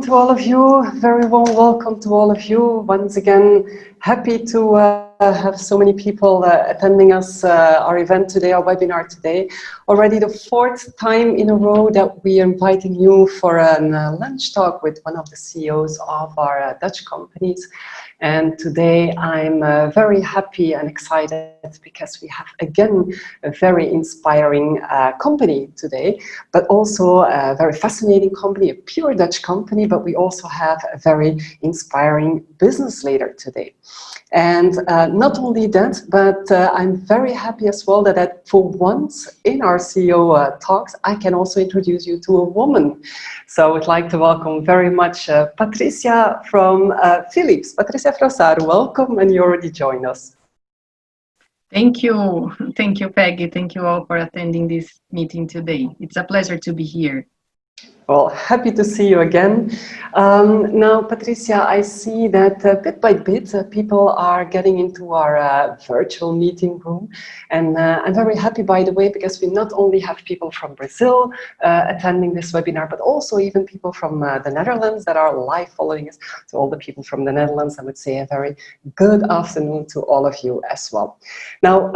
to all of you. Very warm welcome to all of you. Once again, happy to have so many people attending us, our event today, our webinar today. Already the fourth time in a row that we are inviting you for a lunch talk with one of the CEOs of our Dutch companies. And today I'm very happy and excited because we have again a very inspiring company today, but also a very fascinating company, a pure Dutch company, but we also have a very inspiring business leader today. And not only that, but I'm very happy as well that for once in our CEO talks, I can also introduce you to a woman. So I would like to welcome very much Patricia from Philips. Patricia Frossard, welcome, and you already joined us. Thank you, Peggy. Thank you all for attending this meeting today. It's a pleasure to be here. Well, happy to see you again. Now, Patricia, I see that bit by bit people are getting into our virtual meeting room. And I'm very happy, by the way, because we not only have people from Brazil attending this webinar, but also even people from the Netherlands that are live following us. So all the people from the Netherlands, I would say a very good afternoon to all of you as well. Now,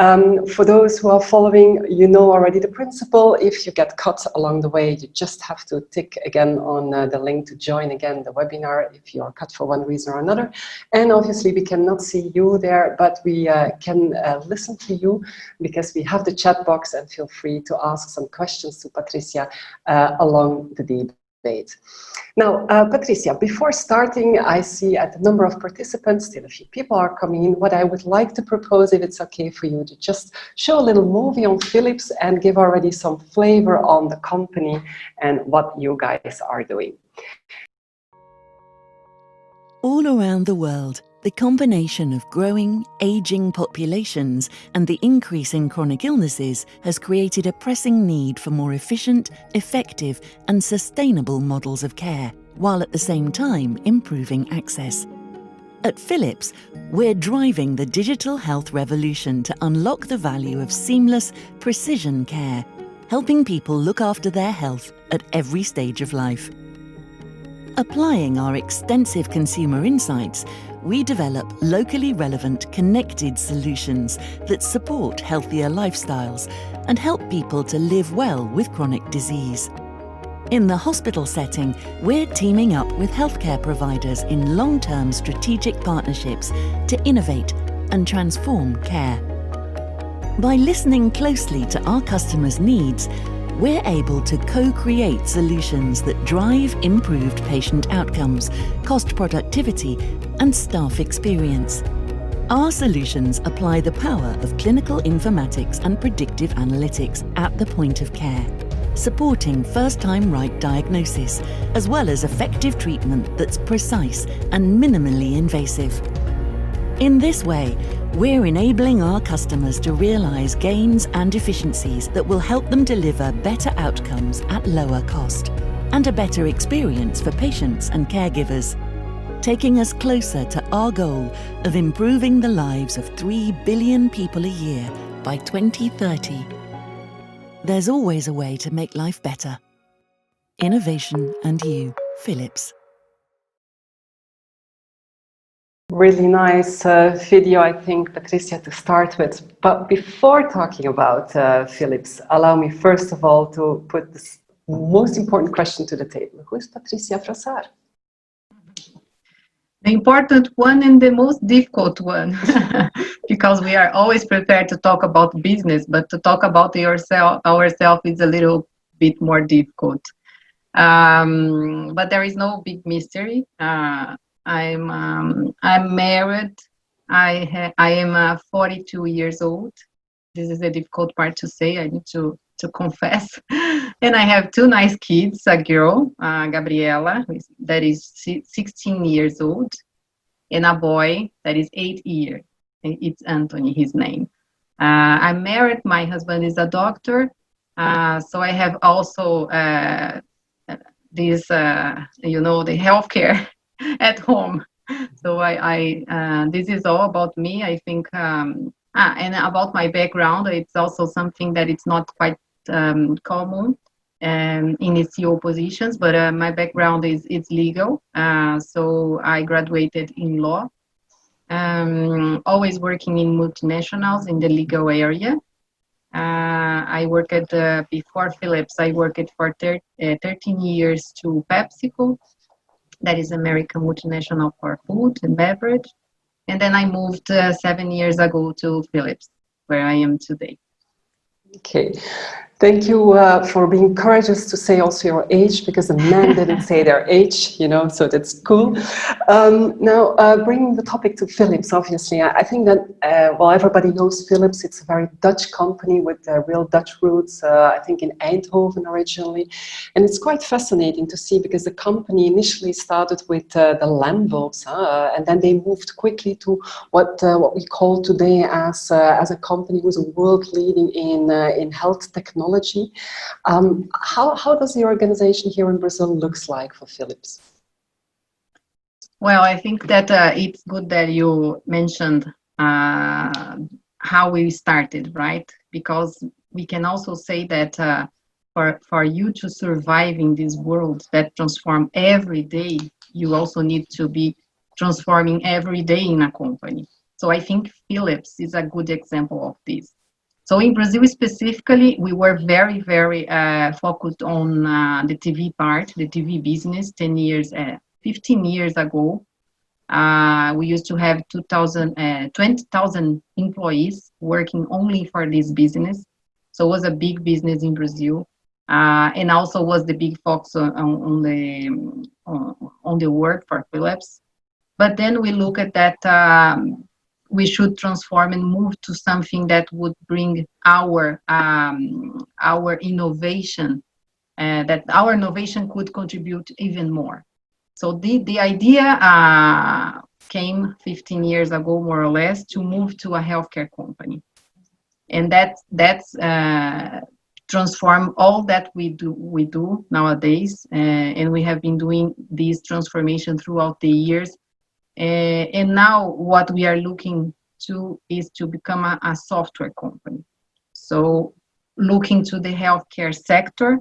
for those who are following, you know already the principle. If you get cut along the way, you just have to tick again on the link to join again the webinar if you are cut for one reason or another. And obviously we cannot see you there, but we can listen to you because we have the chat box, and feel free to ask some questions to Patricia along the debate. Now, Patricia, before starting, I see at the number of participants, still a few people are coming in. What I would like to propose, if it's okay for you, to just show a little movie on Philips and give already some flavor on the company and what you guys are doing. All around the world, the combination of growing, aging populations and the increase in chronic illnesses has created a pressing need for more efficient, effective and sustainable models of care, while at the same time improving access. At Philips, we're driving the digital health revolution to unlock the value of seamless, precision care, helping people look after their health at every stage of life. Applying our extensive consumer insights, we develop locally relevant, connected solutions that support healthier lifestyles and help people to live well with chronic disease. In the hospital setting, we're teaming up with healthcare providers in long-term strategic partnerships to innovate and transform care. By listening closely to our customers' needs, we're able to co-create solutions that drive improved patient outcomes, cost productivity, and staff experience. Our solutions apply the power of clinical informatics and predictive analytics at the point of care, supporting first-time right diagnosis, as well as effective treatment that's precise and minimally invasive. In this way, we're enabling our customers to realize gains and efficiencies that will help them deliver better outcomes at lower cost, and a better experience for patients and caregivers, taking us closer to our goal of improving the lives of 3 billion people a year by 2030. There's always a way to make life better. Innovation and you, Philips. Really nice video, I think, Patricia, to start with. But before talking about Philips, allow me first of all to put the most important question to the table. Who is Patricia Frossard? The important one and the most difficult one, because we are always prepared to talk about business, but to talk about ourselves is a little bit more difficult. But there is no big mystery. I'm married. I am 42 years old. This is a difficult part to say. I need to confess. And I have 2 nice kids, a girl, Gabriela, that is 16 years old, and a boy that is 8 years. It's Anthony, his name. I'm married. My husband is a doctor. So I have also this, the healthcare at home. So this is all about me. I think, and about my background, it's also something that it's not quite common. in the CEO positions, but my background is legal. So I graduated in law, always working in multinationals in the legal area. I worked before Philips, I worked for 13 years to PepsiCo, that is American multinational for food and beverage. And then I moved 7 years ago to Philips, where I am today. Okay. Thank you for being courageous to say also your age, because the men didn't say their age, you know, so that's cool. Now, bringing the topic to Philips, obviously, I think that, well, everybody knows Philips. It's a very Dutch company with real Dutch roots, I think in Eindhoven originally. And it's quite fascinating to see, because the company initially started with the lamp bulbs, and then they moved quickly to what we call today as a company who's world leading in health technology. How does the organization here in Brazil looks like for Philips? Well, I think that it's good that you mentioned how we started, right? Because we can also say that for you to survive in this world that transform every day, you also need to be transforming every day in a company. So I think Philips is a good example of this. So in Brazil specifically, we were very, very focused on the TV part, the TV business 15 years ago. We used to have 20,000 employees working only for this business. So it was a big business in Brazil. And also was the big focus on the work for Philips. But then we look at that we should transform and move to something that would bring our innovation, that our innovation could contribute even more. So the idea came 15 years ago, more or less, to move to a healthcare company. And that's transform all that we do nowadays. And we have been doing this transformation throughout the years. And now what we are looking to is to become a software company. So looking to the healthcare sector,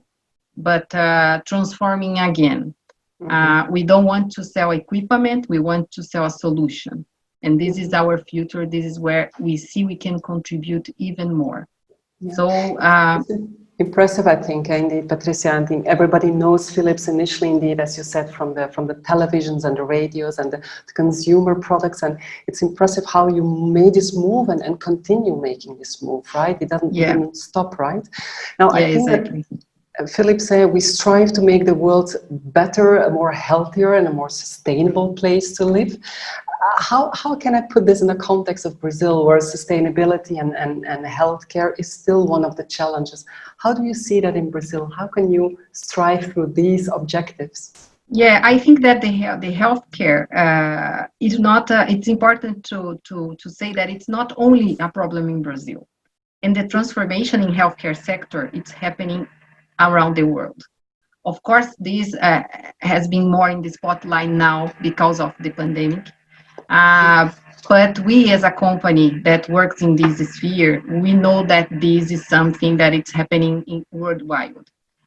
but transforming again. We don't want to sell equipment, we want to sell a solution. And this is our future. This is where we see we can contribute even more. Yeah. So impressive, I think, indeed, Patricia. I think everybody knows Philips initially, indeed, as you said, from the televisions and the radios and the consumer products. And it's impressive how you made this move and continue making this move, right? It didn't stop, right? Now, I think exactly. That Philips say we strive to make the world better, a more healthier and a more sustainable place to live. How can I put this in the context of Brazil, where sustainability and healthcare is still one of the challenges? How do you see that in Brazil? How can you strive through these objectives? Yeah, I think that the healthcare is not. It's important to say that it's not only a problem in Brazil, and the transformation in healthcare sector it's happening around the world. Of course, this has been more in the spotlight now because of the pandemic. But we as a company that works in this sphere, we know that this is something that it's happening worldwide.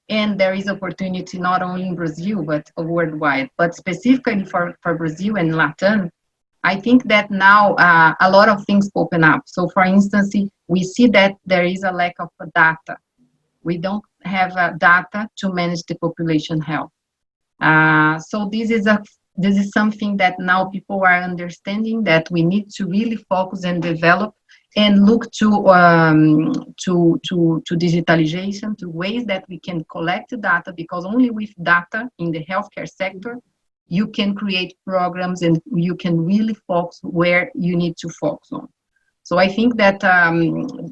And there is opportunity not only in Brazil, but worldwide. But specifically for Brazil and Latin, I think that now a lot of things open up. So for instance, we see that there is a lack of data. We don't have data to manage the population health. So this is something that now people are understanding that we need to really focus and develop and look to digitalization, to ways that we can collect data, because only with data in the healthcare sector, you can create programs and you can really focus where you need to focus on. So I think that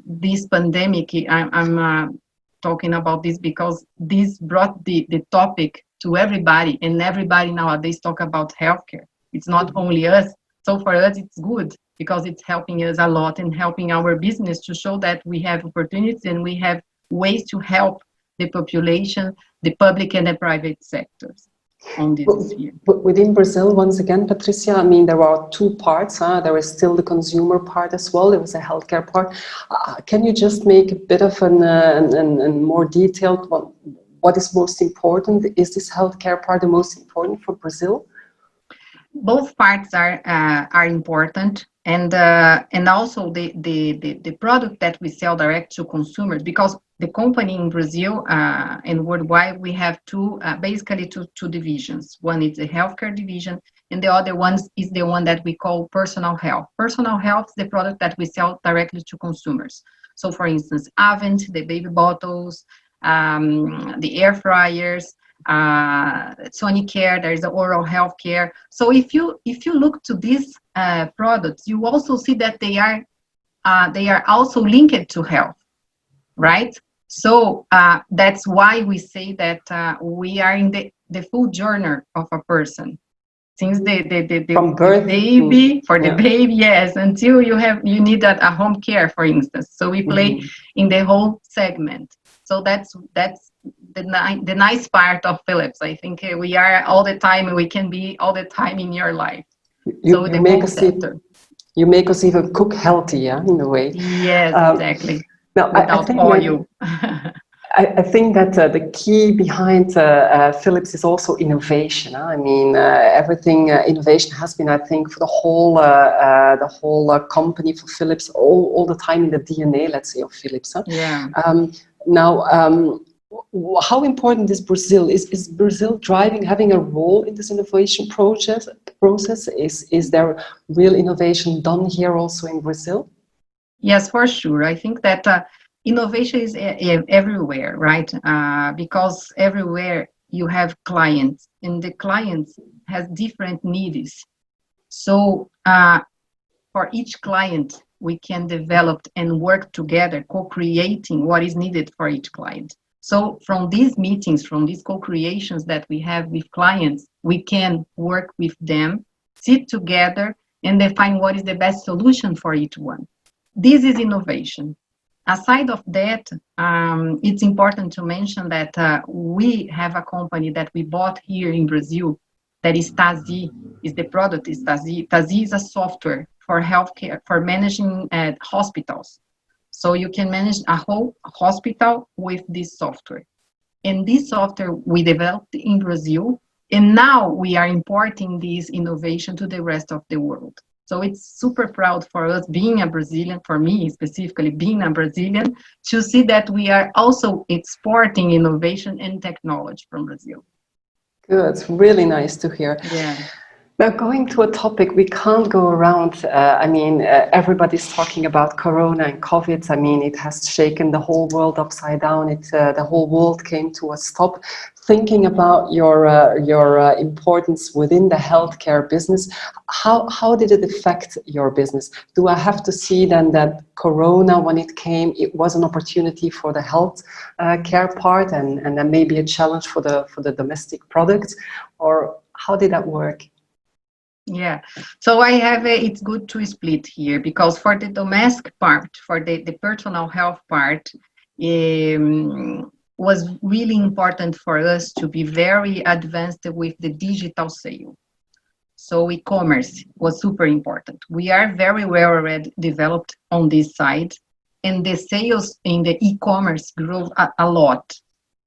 this pandemic, I'm talking about this because this brought the topic to everybody, and everybody nowadays talk about healthcare. It's not only us. So for us, it's good because it's helping us a lot and helping our business to show that we have opportunities and we have ways to help the population, the public and the private sectors on this sphere. Within Brazil, once again, Patricia, I mean, there are two parts. There is still the consumer part as well. There was a healthcare part. Can you just make a bit of a more detailed one? what is most important? Is this healthcare part the most important for Brazil? Both parts are important, and also the product that we sell direct to consumers, because the company in Brazil and worldwide, we have basically two divisions. One is the healthcare division, and the other one is the one that we call personal health. Personal health is the product that we sell directly to consumers. So, for instance, Avent, the baby bottles, the air fryers, Sonicare, there is the oral health care. So if you look to these products, you also see that they are also linked to health, right? So that's why we say that we are in the full journey of a person. Since from birth, baby, for the baby, yes, until you need a home care, for instance. So we play in the whole segment. So that's the nice part of Philips. I think we are all the time, we can be all the time in your life. You make us even cook healthy, yeah, in a way. Yes, exactly. Now, without oil. I think that the key behind Philips is also innovation. I mean, everything innovation has been, I think, for the whole company, for Philips, all the time in the DNA, let's say, of Philips. Yeah. Now, how important is Brazil? Is Brazil having a role in this innovation process? Is there real innovation done here also in Brazil? Yes, for sure. I think that innovation is everywhere, right? Because everywhere you have clients, and the clients has different needs. So for each client, we can develop and work together, co-creating what is needed for each client. So from these meetings, from these co-creations that we have with clients, we can work with them, sit together, and define what is the best solution for each one. This is innovation. Aside of that, it's important to mention that we have a company that we bought here in Brazil that is Tazi. The product is Tazi. Tazi is a software for healthcare, for managing hospitals. So you can manage a whole hospital with this software. And this software we developed in Brazil, and now we are importing this innovation to the rest of the world. So it's super proud for us being a Brazilian, for me specifically being a Brazilian, to see that we are also exporting innovation and technology from Brazil. Good, it's really nice to hear. Yeah. Now, going to a topic we can't go around. Everybody's talking about Corona and COVID. I mean, it has shaken the whole world upside down. The whole world came to a stop. Thinking about your importance within the healthcare business, how did it affect your business? Do I have to see then that Corona, when it came, it was an opportunity for the health care part, and then maybe a challenge for the domestic product, or how did that work? Yeah, so it's good to split here, because for the domestic part, for the personal health part, was really important for us to be very advanced with the digital sale. So e-commerce was super important. We are very well already developed on this side, and the sales in the e-commerce grew a lot.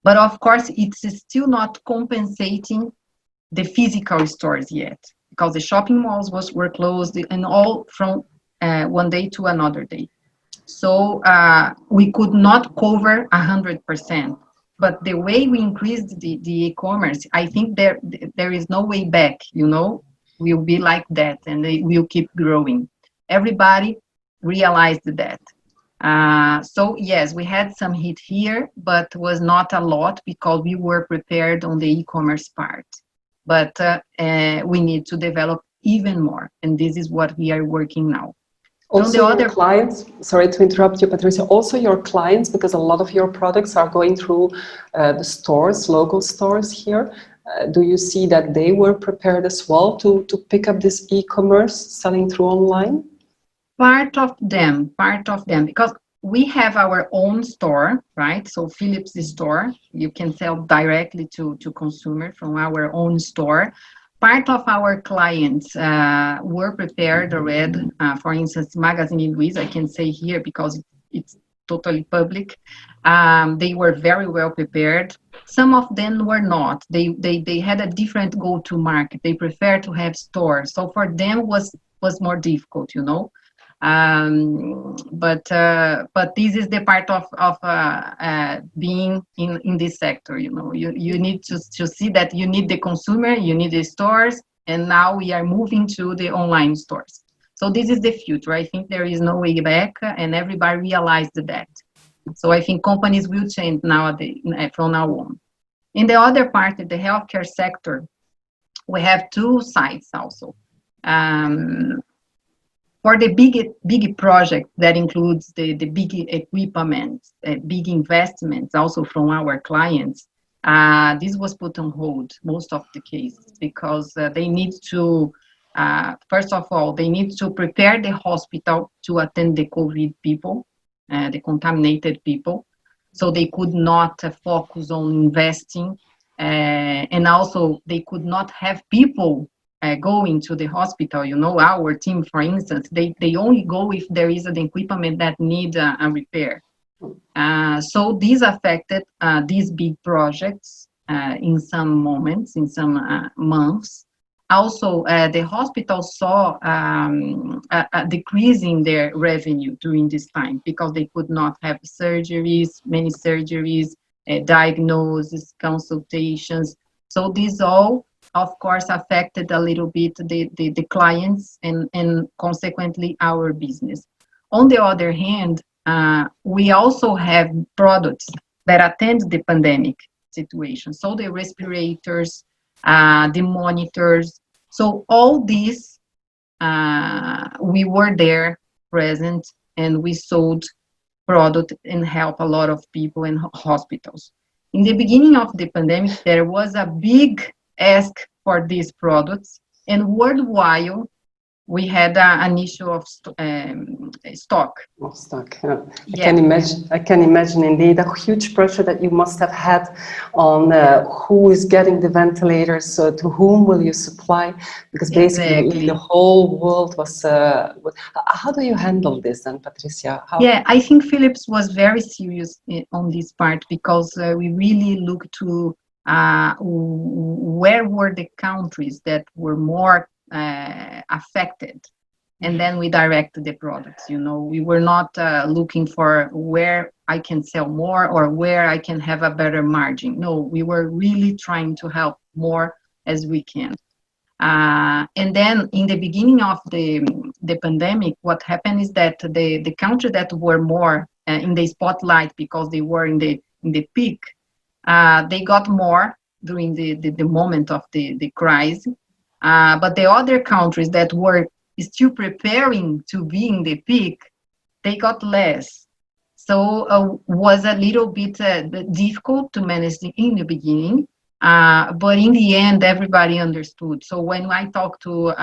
But of course, it's still not compensating the physical stores yet, because the shopping malls were closed, and all from one day to another day. So we could not cover 100%. But the way we increased the e-commerce, I think there is no way back, we'll be like that, and they will keep growing. Everybody realized that. So yes, we had some hit here, but was not a lot, because we were prepared on the e-commerce part. But we need to develop even more, and this is what we are working now. Also your clients, sorry to interrupt you, Patricia, also your clients, because a lot of your products are going through the stores, local stores here. Do you see that they were prepared as well to pick up this e-commerce, selling through online? Part of them, because we have our own store, right? So Philips store, you can sell directly to consumer from our own store. Part of our clients were prepared already. For instance, Magazine Luiza, I can say here, because it's totally public. They were very well prepared. Some of them were not. They had a different go-to market. They prefer to have stores. So for them was more difficult, you know. But this is the part of being in this sector. You know, you need to see that you need the consumer, you need the stores, and now we are moving to the online stores. So this is the future. I think there is no way back, and everybody realized that. So I think companies will change nowadays from now on. In the other part, the healthcare sector, we have two sides also. For the big project that includes the big equipment, big investments also from our clients, this was put on hold most of the cases because they need to, first of all, they need to prepare the hospital to attend the COVID people, the contaminated people. So they could not focus on investing, and also they could not have people going to the hospital. You know, our team, for instance, they only go if there is an equipment that needs a repair. So this affected these big projects in some moments, in some months. Also, the hospital saw a decrease in their revenue during this time because they could not have surgeries, many surgeries, diagnosis, consultations. So this all, of course, affected a little bit the clients and consequently our business. On the other hand, we also have products that attend the pandemic situation. So the respirators, the monitors. So all these, we were there present and we sold product and help a lot of people in hospitals. In the beginning of the pandemic, there was a big ask for these products, and worldwide we had an issue of stock. Of stock, yeah. I can imagine indeed a huge pressure that you must have had on who is getting the ventilators, to whom will you supply, because basically the whole world was. How do you handle this then, Patricia? Yeah, I think Philips was very serious on this part because we really looked to where were the countries that were more affected, and then we directed the products. You know, we were not looking for where I can sell more or where I can have a better margin. No, we were really trying to help more as we can. And then in the beginning of the pandemic, what happened is that the countries that were more in the spotlight because they were in the peak, they got more during the moment of the crisis. But the other countries that were still preparing to be in the peak, they got less. So was a little bit difficult to manage in the beginning. But in the end, everybody understood. So when I talked to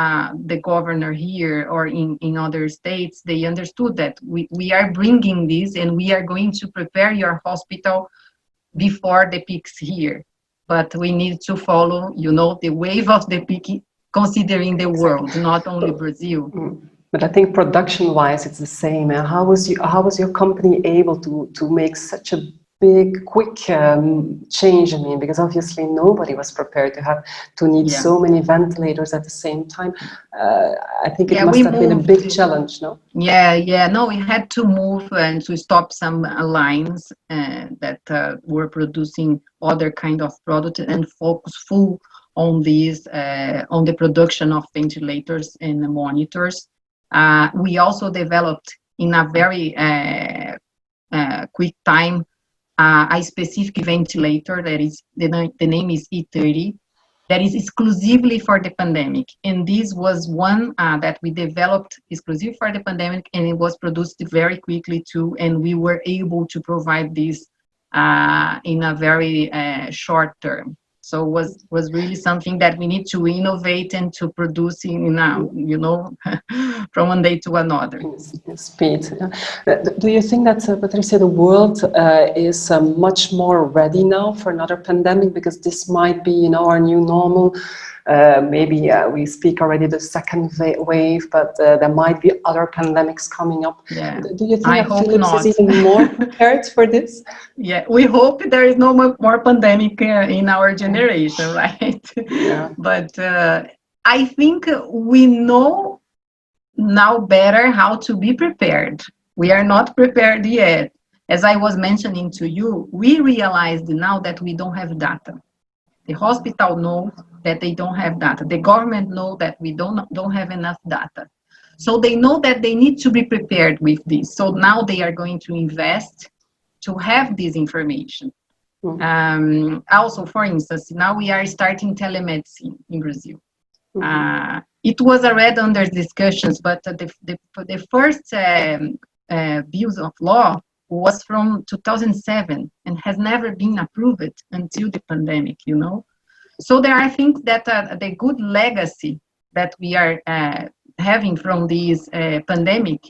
the governor here or in other states, they understood that we are bringing this and we are going to prepare your hospital before the peaks here. But we need to follow, you know, the wave of the peak, considering the world, not only Brazil. But I think production-wise, it's the same. How was your company able to make such a big, quick change? I mean, because obviously nobody was prepared to need so many ventilators at the same time. I think it must have been a big challenge, no? No, we had to move and to stop some lines that were producing other kind of products and focus full on these, on the production of ventilators and monitors. We also developed in a very quick time a specific ventilator that is, the name is E30, that is exclusively for the pandemic. And this was one that we developed exclusively for the pandemic, and it was produced very quickly too, and we were able to provide this in a very short term. So was really something that we need to innovate and to produce in from one day to another. Speed. Do you think that, Patricia, the world is much more ready now for another pandemic? Because this might be, our new normal. Maybe we speak already the second wave, but there might be other pandemics coming up. Yeah. Do you think I that hope Philips not. is even more prepared for this? Yeah, we hope there is no more pandemic in our generation, right? Yeah. But I think we know now better how to be prepared. We are not prepared yet. As I was mentioning to you, we realized now that we don't have data. The hospital knows that they don't have data. The government knows that we don't have enough data. So they know that they need to be prepared with this. So now they are going to invest to have this information. Also, for instance, now we are starting telemedicine in Brazil. It was already under discussions, but the first bills of law was from 2007 and has never been approved until the pandemic, So there are things that the good legacy that we are having from this pandemic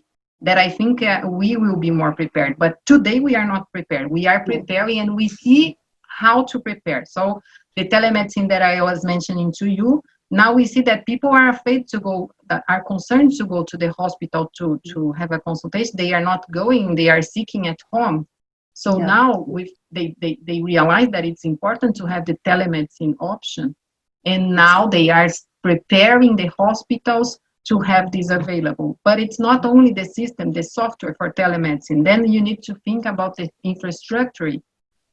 that I think we will be more prepared. But today we are not prepared. We are preparing and we see how to prepare. So the telemedicine that I was mentioning to you, now we see that people are afraid to go, are concerned to go to the hospital to have a consultation. They are not going, they are seeking at home. So now they realize that it's important to have the telemedicine option. And now they are preparing the hospitals to have this available. But it's not only the system, the software for telemedicine. Then you need to think about the infrastructure.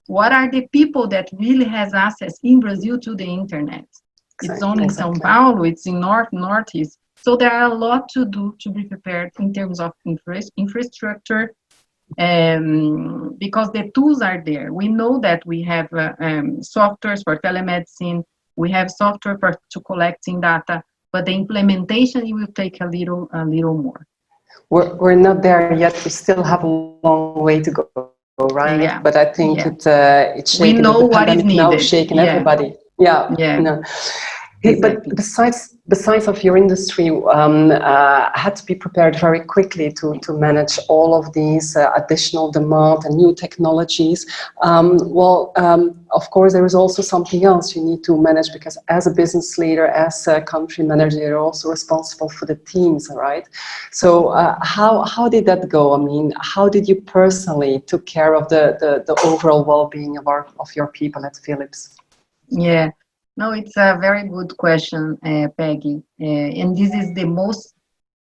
What are the people that really has access in Brazil to the internet? It's only in São Paulo, it's in Northeast. So there are a lot to do to be prepared in terms of infrastructure, because the tools are there. We know that we have softwares for telemedicine, we have software to collecting data, but the implementation, it will take a little more. We're not there yet. We still have a long way to go, right? Yeah. But I think it's shaking. We know the what is pandemic now needed. shaking everybody. Yeah. Hey, Exactly. But besides of your industry, had to be prepared very quickly to manage all of these additional demand and new technologies. Of course, there is also something else you need to manage, because as a business leader, as a country manager, you're also responsible for the teams, right? So how did that go? I mean, how did you personally took care of the overall well-being of your people at Philips? Yeah. No, it's a very good question, Peggy. And this is the most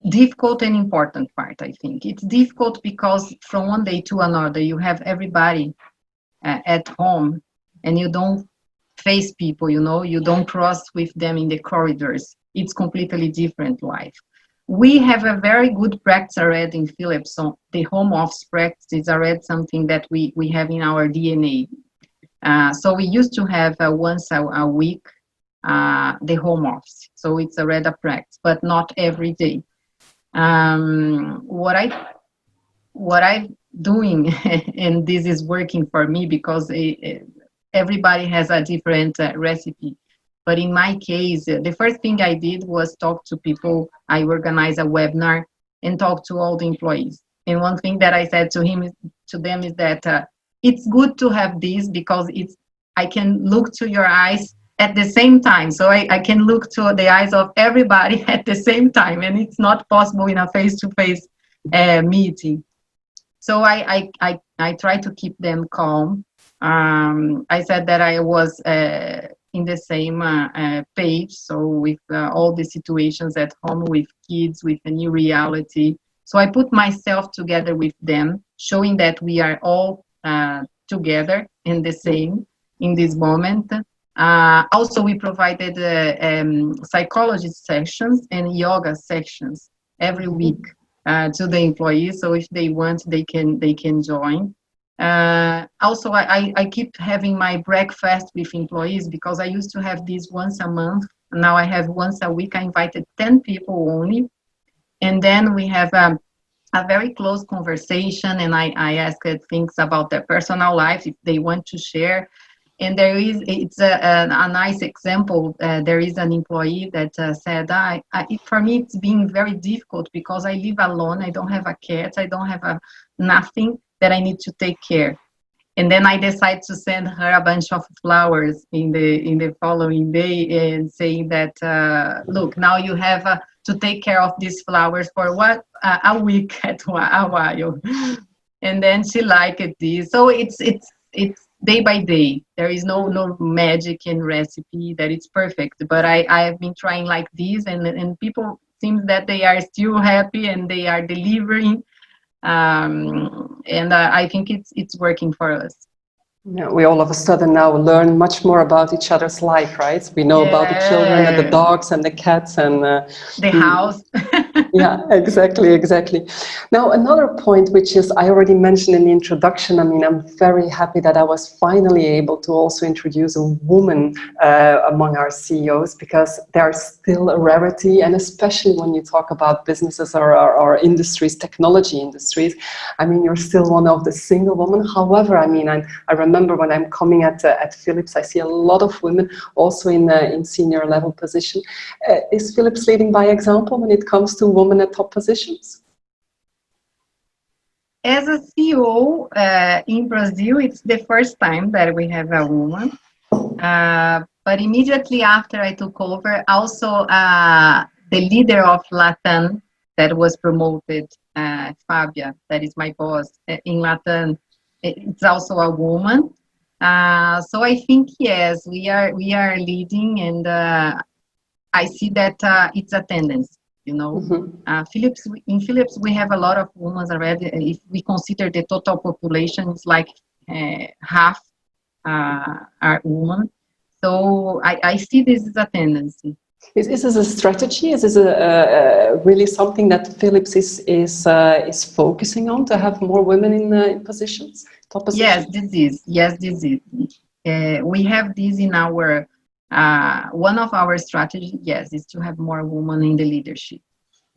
difficult and important part, I think. It's difficult because from one day to another, you have everybody at home and you don't face people, you don't cross with them in the corridors. It's completely different life. We have a very good practice already in Philips. So the home office practice is already something that we have in our DNA. So we used to have once a week the home office. So it's already a practice, but not every day. What I'm doing, and this is working for me because everybody has a different recipe. But in my case, the first thing I did was talk to people. I organized a webinar and talk to all the employees. And one thing that I said to them is that it's good to have this because I can look to your eyes at the same time. So I can look to the eyes of everybody at the same time, and it's not possible in a face-to-face meeting. So I try to keep them calm. I said that I was in the same page, so with all the situations at home with kids, with a new reality. So I put myself together with them, showing that we are all together in the same in this moment. Also, we provided psychology sessions and yoga sessions every week to the employees. So if they want, they can join. Also, I keep having my breakfast with employees because I used to have this once a month. Now I have once a week. I invited 10 people only. And then we have a very close conversation, and I asked things about their personal life if they want to share. And it's a nice example. There is an employee that said, for me, it's been very difficult because I live alone. I don't have a cat. I don't have nothing that I need to take care. And then I decided to send her a bunch of flowers in the following day and saying that, look, now you have to take care of these flowers for a week a while. And then she liked this. So it's day by day. There is no magic and recipe that it's perfect. But I have been trying like this, and people seem that they are still happy and they are delivering. And I think it's working for us. Yeah, we all of a sudden now learn much more about each other's life, right? We know about the children and the dogs and the cats and the house. Yeah, exactly. Now, another point, which is I already mentioned in the introduction, I mean, I'm very happy that I was finally able to also introduce a woman among our CEOs, because they're still a rarity, and especially when you talk about businesses or industries, technology industries, I mean, you're still one of the single women. However, I mean, I remember when I'm coming at Philips, I see a lot of women also in senior level position. Is Philips leading by example when it comes to women at top positions? As a CEO in Brazil, it's the first time that we have a woman. But immediately after I took over, also the leader of Latam that was promoted, Fabia, that is my boss in Latam, it's also a woman. So I think, yes, we are leading, and I see that it's a tendency. You know, in Philips, we have a lot of women already. If we consider the total population, it's like half are women. So I see this as a tendency. Is this a strategy? Is this really something that Philips is focusing on, to have more women in positions, top positions? Yes, this is. We have this in our. One of our strategies, yes, is to have more women in the leadership.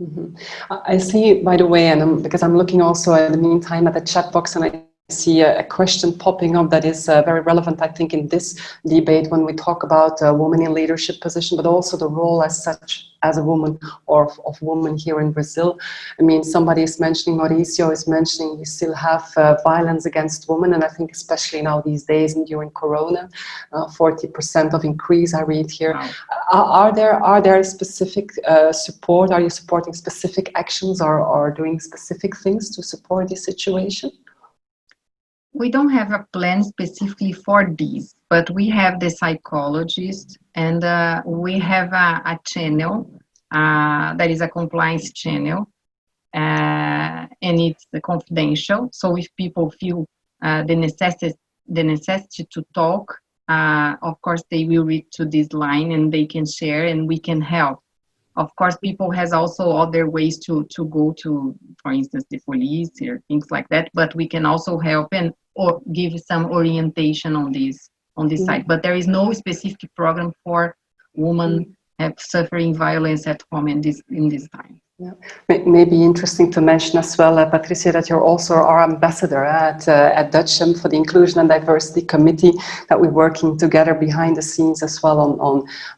Mm-hmm. I see, by the way, and because I'm looking also in the meantime at the chat box, and I see a question popping up that is very relevant, I think, in this debate when we talk about women in leadership position, but also the role as such as a woman or of women here in Brazil. I mean, somebody is mentioning, Mauricio is mentioning, we still have violence against women, and I think especially now these days and during Corona, 40% of increase I read here. Wow. Are there specific support? Are you supporting specific actions or doing specific things to support this situation? We don't have a plan specifically for this, but we have the psychologist, and we have a channel that is a compliance channel, and it's confidential. So if people feel the necessity to talk, of course they will reach to this line and they can share and we can help. Of course, people has also other ways to go to, for instance, the police or things like that. But we can also help or give some orientation on this side. But there is no specific program for women suffering violence at home in this time. Yeah. Maybe interesting to mention as well, Patricia, that you're also our ambassador at Dutcham for the Inclusion and Diversity Committee, that we're working together behind the scenes as well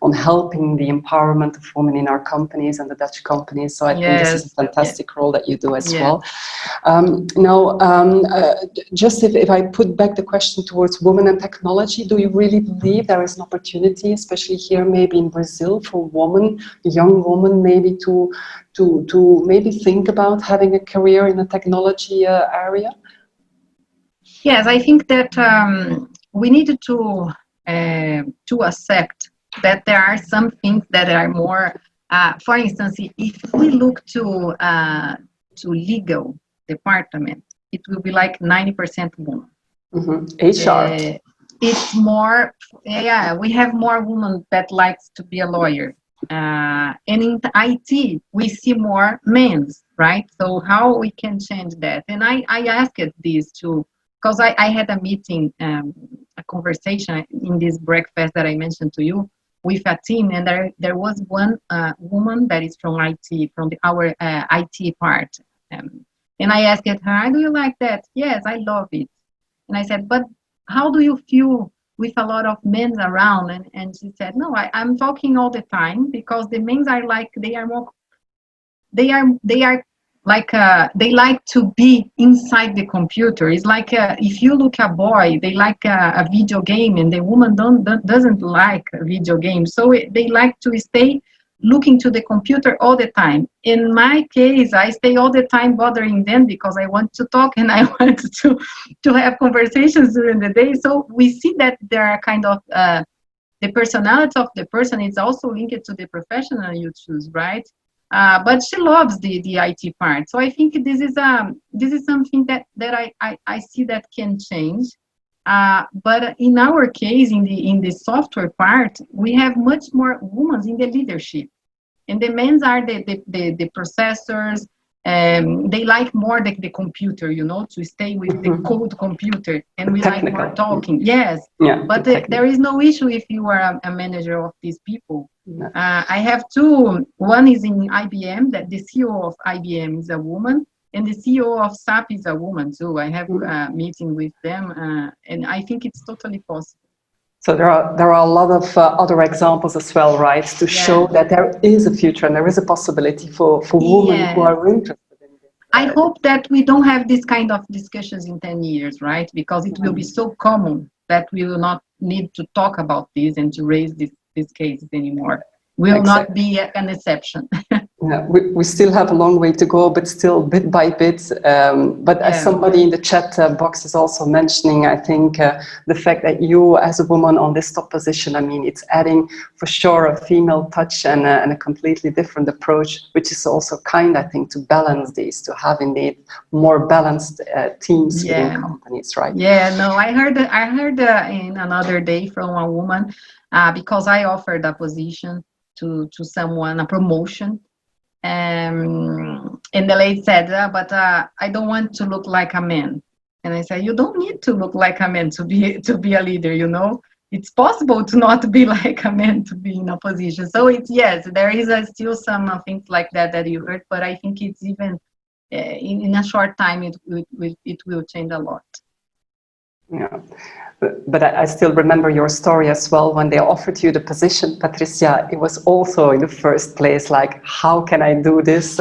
on helping the empowerment of women in our companies and the Dutch companies. So I think this is a fantastic role that you do as well. Now, just if I put back the question towards women and technology, do you really believe there is an opportunity, especially here maybe in Brazil, for women, young women, maybe to maybe think about having a career in the technology area? Yes, I think that we need to accept that there are some things that are more. For instance, if we look to legal department, it will be like 90% women. HR. It's more. Yeah, we have more women that likes to be a lawyer. And in IT, we see more men, right? So how we can change that? And I asked this too, because I had a meeting, a conversation in this breakfast that I mentioned to you with a team, and there was one woman that is from IT, from our IT part. And I asked her, do you like that? Yes, I love it. And I said, but how do you feel with a lot of men around, and she said, no, I'm talking all the time because the men are like, they are like they like to be inside the computer. It's like if you look a boy, they like a video game, and the woman doesn't like a video game, so they like to stay looking to the computer all the time. In my case, I stay all the time bothering them because I want to talk and I want to have conversations during the day. So we see that there are kind of the personality of the person is also linked to the professional you choose, right? But she loves the IT part. So I think this is something that I see that can change. But in our case, in the software part, we have much more women in the leadership, and the men are the processors. They like more the computer, to stay with the code computer, and we Technical. like more talking. Yes, yeah, but there is no issue if you are a manager of these people. Yeah. I have two. One is in IBM, that the CEO of IBM is a woman, and the CEO of SAP is a woman too. I have a meeting with them, and I think it's totally possible. So there are a lot of other examples as well, right, to show that there is a future and there is a possibility for women who are interested in this. I hope that we don't have this kind of discussions in 10 years, right? Because it will be so common that we will not need to talk about this and to raise these cases anymore. Will not be an exception. Yeah, we still have a long way to go, but still bit by bit. But as somebody in the chat box is also mentioning, I think the fact that you as a woman on this top position, I mean, it's adding for sure a female touch and a completely different approach, which is also kind, I think, to balance these, to have indeed more balanced teams within companies, right? Yeah, no, I heard in another day from a woman, because I offered a position to someone, a promotion. And the lady said, but I don't want to look like a man. And I said, you don't need to look like a man to be a leader, It's possible to not be like a man to be in a position. So it's, yes, there is still some things like that you heard, but I think it's even in a short time, it will change a lot. Yeah, but I still remember your story as well. When they offered you the position, Patricia, it was also in the first place like, how can I do this?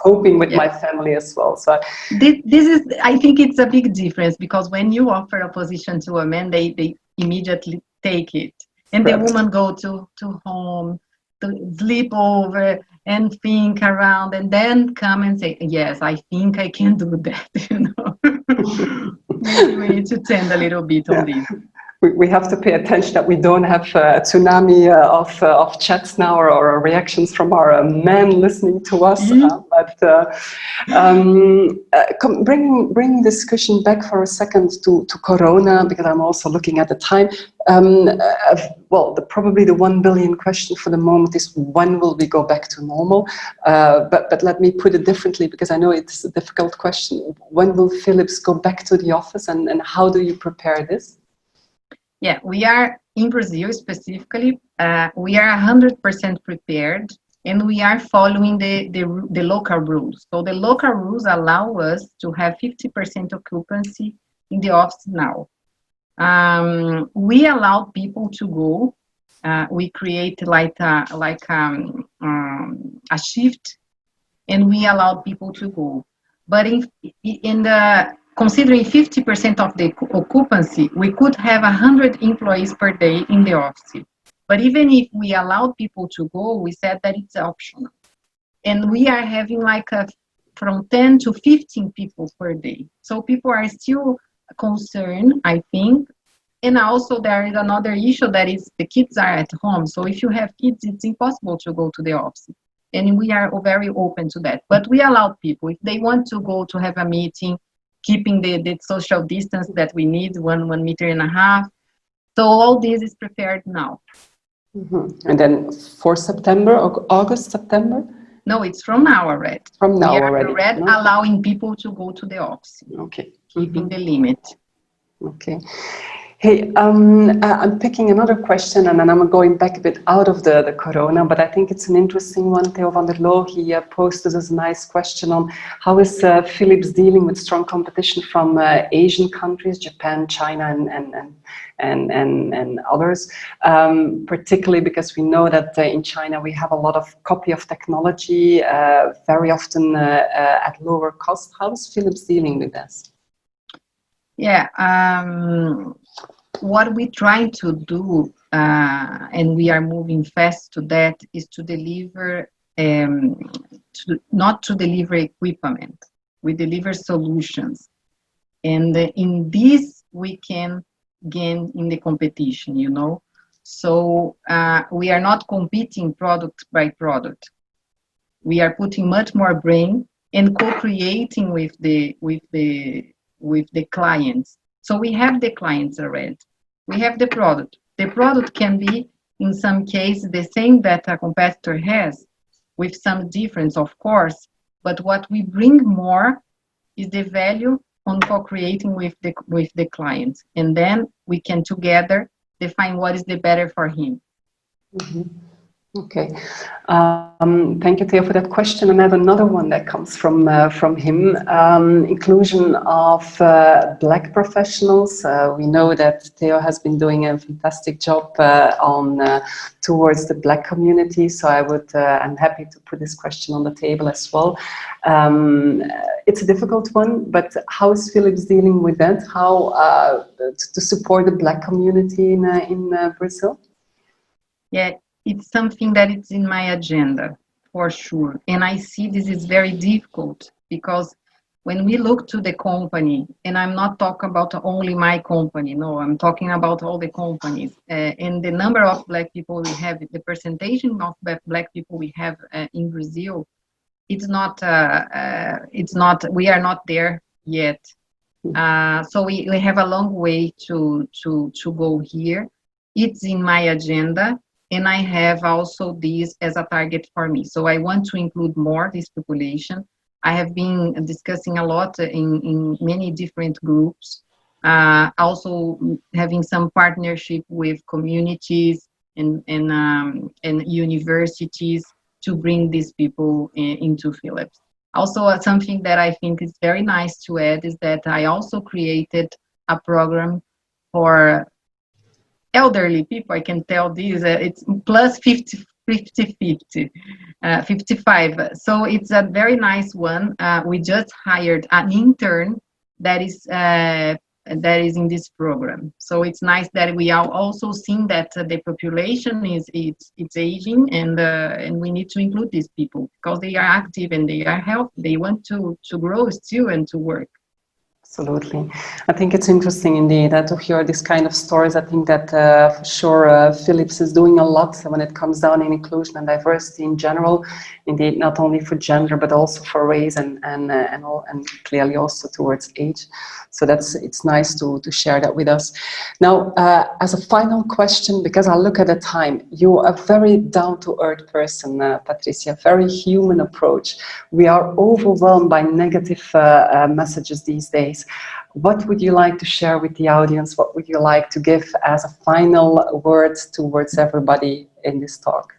Coping with my family as well. So this is, I think it's a big difference, because when you offer a position to a man, they immediately take it, and the woman go to home to sleep over and think around, and then come and say, yes, I think I can do that. Maybe we need to tend a little bit on this. We have to pay attention that we don't have a tsunami of chats now or reactions from our men listening to us. Bring discussion back for a second to Corona, because I'm also looking at the time. Probably the 1 billion question for the moment is, when will we go back to normal? But let me put it differently, because I know it's a difficult question. When will Philips go back to the office, and how do you prepare this? Yeah, we are in Brazil specifically. We are 100% prepared, and we are following the local rules. So the local rules allow us to have 50% occupancy in the office now. We allow people to go. We create like a shift, and we allow people to go. But considering 50% of the occupancy, we could have 100 employees per day in the office. But even if we allowed people to go, we said that it's optional. And we are having from 10 to 15 people per day. So people are still concerned, I think. And also there is another issue, that is the kids are at home. So if you have kids, it's impossible to go to the office. And we are very open to that. But we allow people, if they want to go to have a meeting, keeping the social distance that we need, 1.5 meters. So all this is prepared now. And then for September, August, September? No, it's from now already. From now already. Allowing people to go to the office. Okay. Keeping the limit. Okay. Hey, I'm picking another question, and then I'm going back a bit out of the corona, but I think it's an interesting one. Theo van der Loo, he posted us a nice question on how is Philips dealing with strong competition from Asian countries, Japan, China, and others, particularly because we know that in China we have a lot of copy of technology, very often at lower cost. How is Philips dealing with this? Yeah, what we try to do, and we are moving fast to that, is to deliver, not to deliver equipment, we deliver solutions. And in this, we can gain in the competition, you know. So we are not competing product by product. We are putting much more brain and co-creating with the clients. So we have the clients already. We have the product. The product can be, in some cases, the same that a competitor has, with some difference, of course. But what we bring more is the value on co-creating with the clients, and then we can together define what is the better for him. Mm-hmm. Okay, thank you, Theo, for that question. And I have another one that comes from him. Inclusion of Black professionals. We know that Theo has been doing a fantastic job towards the Black community. So I'm happy to put this question on the table as well. It's a difficult one, but how is Philips dealing with that? How to support the Black community in Brazil? Yeah. It's something that is in my agenda, for sure. And I see this is very difficult because when we look to the company, and I'm not talking about only my company, no, I'm talking about all the companies, and the number of Black people we have, the percentage of Black people we have in Brazil, we are not there yet. So we have a long way to go here. It's in my agenda. And I have also this as a target for me. So I want to include more this population. I have been discussing a lot in many different groups, also having some partnership with communities and universities to bring these people into Philips. Also, something that I think is very nice to add is that I also created a program for elderly people. I can tell this, it's plus 55. So it's a very nice one. We just hired an intern that is in this program. So it's nice that we are also seeing that the population is aging, and we need to include these people because they are active and they are healthy. They want to grow still and to work. Absolutely. I think it's interesting indeed to hear this kind of stories. I think that for sure Philips is doing a lot when it comes down in inclusion and diversity in general, indeed not only for gender but also for race and clearly also towards age. So it's nice to share that with us. Now, as a final question, because I look at the time, you are a very down-to-earth person, Patricia, very human approach. We are overwhelmed by negative messages these days. What would you like to share with the audience? What would you like to give as a final word towards everybody in this talk?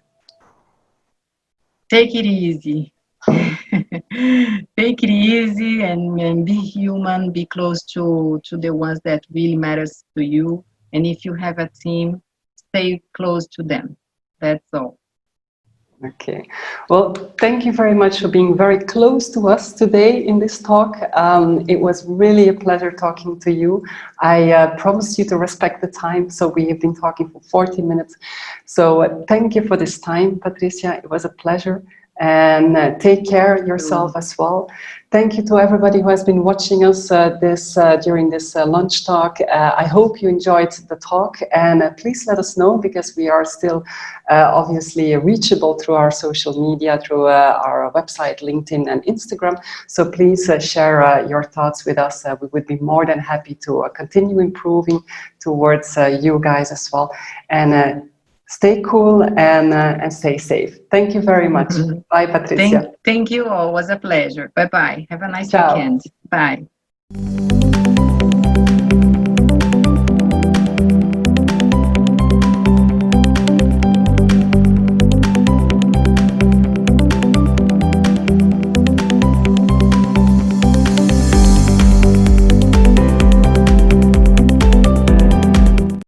Take it easy. Take it easy and be human, be close to the ones that really matters to you. And if you have a team, stay close to them. That's all. Okay, well, thank you very much for being very close to us today in this talk. It was really a pleasure talking to you. I promised you to respect the time, so we have been talking for 40 minutes. So thank you for this time, Patricia. It was a pleasure. And take care of yourself as well. Thank you to everybody who has been watching us during this lunch talk. I hope you enjoyed the talk, and please let us know, because we are still obviously reachable through our social media, through our website, LinkedIn and Instagram. So please share your thoughts with us. We would be more than happy to continue improving towards you guys as well. And stay cool and stay safe. Thank you very much. Bye, Patricia. Thank you all. It was a pleasure. Bye-bye. Have a nice Ciao. weekend. Bye.